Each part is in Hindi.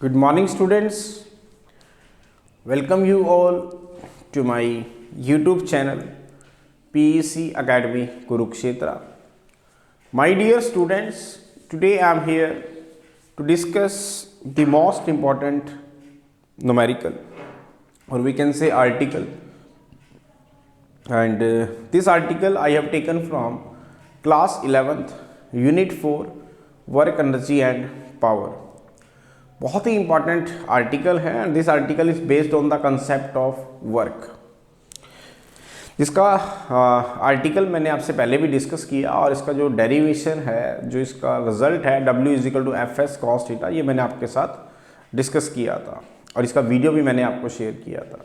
Good morning, students. Welcome you all to my YouTube channel PEC Academy Kurukshetra. My dear students, today I am here to discuss the most important numerical, or we can say article. And this article I have taken from class 11th, Unit 4, Work, Energy and Power. बहुत ही इंपॉर्टेंट आर्टिकल है and this article is based on the concept of work. जिसका आर्टिकल मैंने आपसे पहले भी डिस्कस किया और इसका जो डेरिवेशन है, जो इसका रिजल्ट है W is equal to F S cos theta, ये मैंने आपके साथ डिस्कस किया था और इसका वीडियो भी मैंने आपको शेयर किया था.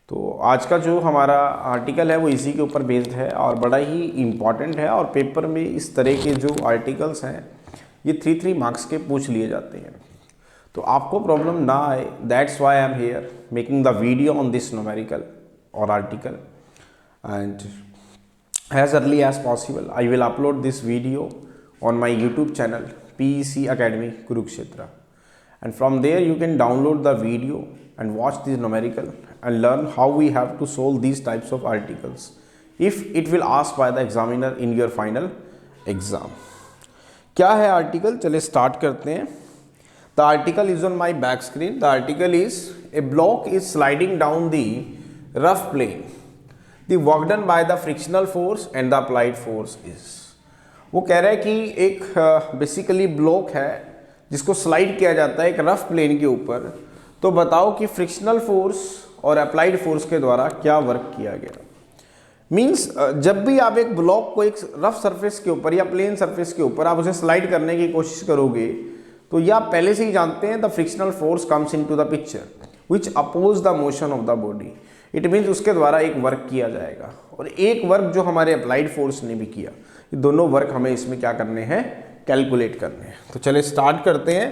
तो आज का जो हमारा आर्टिकल है वो इसी के ऊपर बेस्ड है और बड़ा ही इम्पॉर्टेंट है. और पेपर में इस तरह के जो आर्टिकल्स हैं ये 3 मार्क्स के पूछ लिए जाते हैं, तो आपको प्रॉब्लम ना आए, that's why I am here making the video on this numerical और article. And as early as possible I will upload this video on my YouTube channel PEC Academy Kurukshetra, and from there you can download the video and watch this numerical and learn how we have to solve these types of articles if it will asked by the examiner in your final exam. क्या है आर्टिकल, चले स्टार्ट करते हैं. The article is on my back screen. The article is a block is sliding down the rough plane. The work done by the frictional force and the applied force is. वो कह रहा है कि एक बेसिकली ब्लॉक है जिसको स्लाइड किया जाता है एक रफ प्लेन के ऊपर. तो बताओ कि फ्रिक्शनल फोर्स और अप्लाइड फोर्स के द्वारा क्या वर्क किया गया. मीन्स जब भी आप एक ब्लॉक को एक रफ सरफेस के ऊपर या प्लेन सरफेस के ऊपर आप उसे स्लाइड करने की कोशिश करोगे तो ये आप पहले से ही जानते हैं the frictional force comes into the picture which oppose the motion of the body. It means उसके द्वारा एक वर्क किया जाएगा और एक वर्क जो हमारे अप्लाइड फोर्स ने भी किया. ये दोनों वर्क हमें इसमें क्या करने हैं, कैलकुलेट करने हैं. तो चले स्टार्ट करते हैं,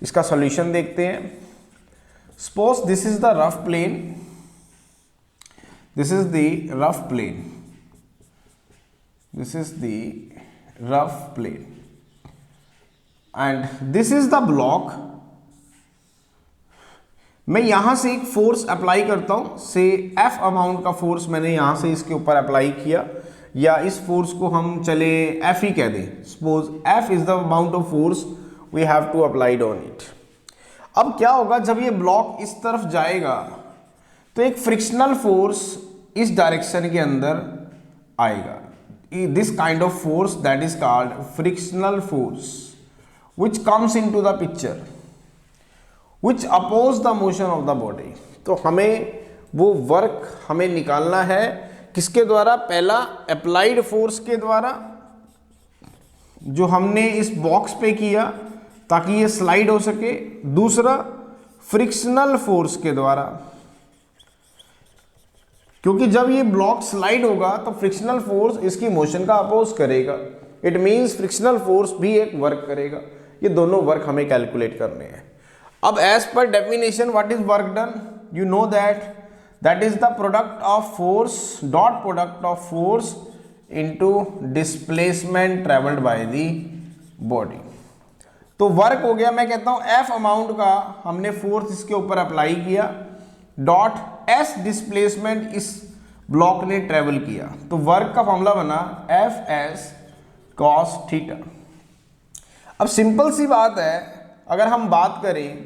इसका सॉल्यूशन देखते हैं. Suppose this is the rough plane, this is the rough plane, this is the rough plane and this is the block. मैं यहां से एक फोर्स अप्लाई करता हूं, से F अमाउंट का फोर्स मैंने यहां से इसके ऊपर अप्लाई किया, या इस फोर्स को हम चले F ही कह दें. Suppose F is the amount of force we have to applied on it. अब क्या होगा, जब ये ब्लॉक इस तरफ जाएगा तो एक फ्रिक्शनल फोर्स इस डायरेक्शन के अंदर आएगा. This kind of force that is called frictional force which comes into the picture which oppose the motion of the body. तो हमें वो वर्क हमें निकालना है किसके द्वारा, पहला अप्लाइड फोर्स के द्वारा जो हमने इस बॉक्स पे किया ताकि ये स्लाइड हो सके, दूसरा फ्रिक्शनल फोर्स के द्वारा, क्योंकि जब ये ब्लॉक स्लाइड होगा तो फ्रिक्शनल फोर्स इसकी मोशन का अपोज करेगा. इट मीन्स फ्रिक्शनल फोर्स भी एक वर्क करेगा. ये दोनों वर्क हमें कैलकुलेट करने हैं. अब एज पर definition what is work done, you know that is the product of force dot product of force into displacement travelled by the body. तो वर्क हो गया, मैं कहता हूं F अमाउंट का हमने फोर्स इसके ऊपर अप्लाई किया, डॉट S डिस्प्लेसमेंट इस ब्लॉक ने ट्रेवल किया. तो वर्क का फॉर्मूला बना FS cos थीटा. अब सिंपल सी बात है, अगर हम बात करें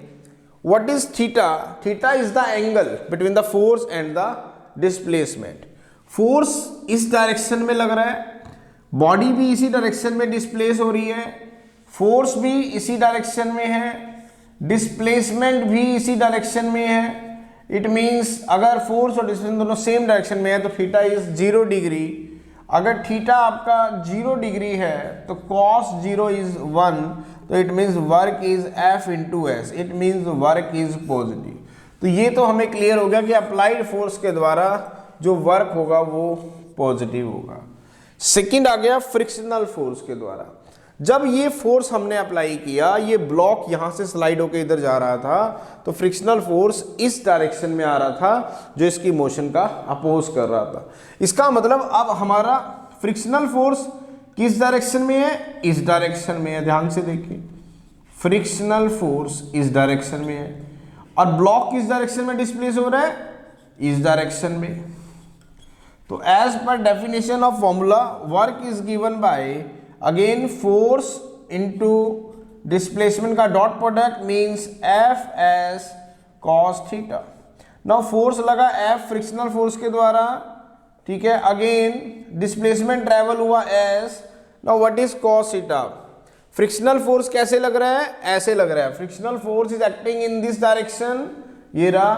what is theta, theta is the angle between the force and the displacement. Force इस डायरेक्शन में लग रहा है, बॉडी भी इसी डायरेक्शन में डिस्प्लेस हो रही है, फोर्स भी इसी डायरेक्शन में है, डिस्प्लेसमेंट भी इसी डायरेक्शन में है. इट मीन्स अगर फोर्स और डिस्प्लेसमेंट दोनों सेम डायरेक्शन में है तो थीटा इज 0 डिग्री. अगर थीटा आपका 0 डिग्री है तो cos 0 इज 1, तो it means work is F into S. It means work is positive. तो ये तो हमें क्लियर हो गया कि अप्लाइड फोर्स के द्वारा जो वर्क होगा वो पॉजिटिव होगा. सेकंड आ गया फ्रिक्शनल फोर्स के द्वारा. जब ये फोर्स हमने अप्लाई किया, ये ब्लॉक यहां से स्लाइड होकर इधर जा रहा था, तो फ्रिक्शनल फोर्स इस डायरेक्शन में आ रहा था जो इसकी मोशन का अपोज कर रहा था. इसका मतलब अब हमारा फ्रिक्शनल फोर्स किस डायरेक्शन में है, इस डायरेक्शन में है. ध्यान से देखिए, फ्रिक्शनल फोर्स इस डायरेक्शन में है और ब्लॉक किस डायरेक्शन में डिस्प्लेस हो रहा है, इस डायरेक्शन में। तो एज पर definition of formula work is given by again force into displacement का dot product means F S cos theta. Now force लगा एफ फ्रिक्शनल फोर्स के द्वारा, ठीक है, अगेन डिस्प्लेसमेंट ट्रेवल हुआ S. Now what is cos theta? Frictional force कैसे लग रहा है, ऐसे लग रहा है, frictional force is acting in this direction, ये रहा,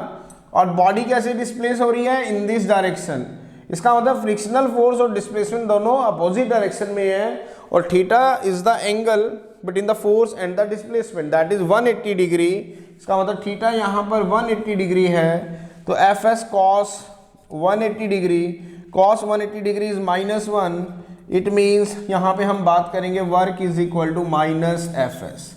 और बॉडी कैसे डिस्प्लेस हो रही है, इन दिस डायरेक्शन। इसका मतलब फ्रिक्शनल फोर्स और डिस्प्लेसमेंट दोनों अपोजिट डायरेक्शन में है, और theta is the angle between the force and the displacement, that is 180 degree. इसका मतलब थीटा यहाँ पर 180 डिग्री है, तो F S cos 180 degree, cos 180 degree is -1, it means यहाँ पे हम बात करेंगे work is equal to minus F S.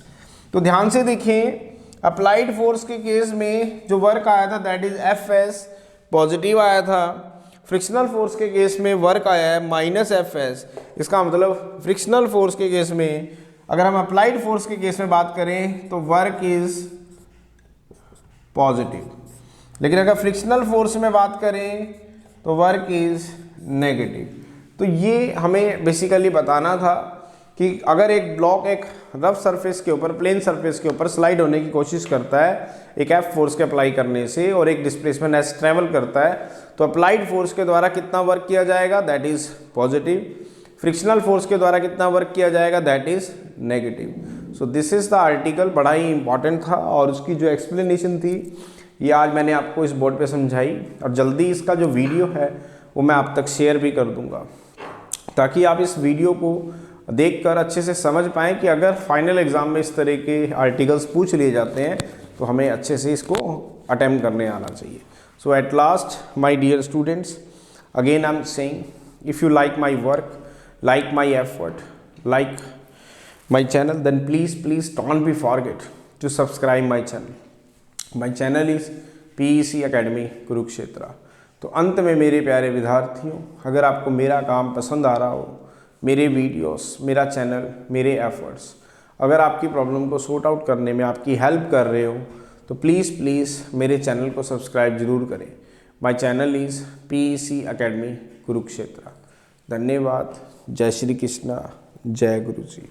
तो ध्यान से देखें, अप्लाइड फोर्स के केस में जो वर्क आया था that is F S, positive आया था। फ्रिक्शनल फोर्स के केस में वर्क आया है माइनस एफ एस। इसका मतलब फ्रिक्शनल फोर्स के केस में, अगर हम अप्लाइड फोर्स के केस में बात करें तो वर्क इज पॉजिटिव, लेकिन अगर फ्रिक्शनल फोर्स में बात करें तो वर्क इज नेगेटिव। तो ये हमें बेसिकली बताना था कि अगर एक ब्लॉक एक रफ सरफेस के ऊपर, प्लेन सरफेस के ऊपर स्लाइड होने की कोशिश करता है एक एफ फोर्स के अप्लाई करने से, और एक डिस्प्लेसमेंट एस ट्रेवल करता है, तो अप्लाइड फोर्स के द्वारा कितना वर्क किया जाएगा, that is positive. Frictional force के द्वारा कितना वर्क किया जाएगा, that is negative. So this is the article, बड़ा ही इंपॉर्टेंट था, और उसकी जो एक्सप्लेनेशन थी ये आज मैंने आपको इस बोर्ड पे समझाई, और जल्दी इसका जो वीडियो है वो मैं आप तक शेयर भी कर दूंगा, ताकि आप इस वीडियो को देखकर अच्छे से समझ पाएँ कि अगर फाइनल एग्ज़ाम में इस तरह के आर्टिकल्स पूछ लिए जाते हैं तो हमें अच्छे से इसको अटेम्प्ट करने आना चाहिए। So at last my dear students, again I am saying, if you like my work, like my effort, like my channel, then please don't be forget to subscribe my channel. My channel is PEC Academy Kurukshetra. तो अंत में मेरे प्यारे विद्यार्थियों, अगर आपको मेरा काम पसंद आ रहा हो, मेरे वीडियोस, मेरा चैनल, मेरे एफर्ट्स अगर आपकी प्रॉब्लम को सॉर्ट आउट करने में आपकी हेल्प कर रहे हो, तो प्लीज़ मेरे चैनल को सब्सक्राइब जरूर करें। My channel is PEC Academy Kurukshetra. धन्यवाद। जय श्री कृष्णा, जय गुरु जी।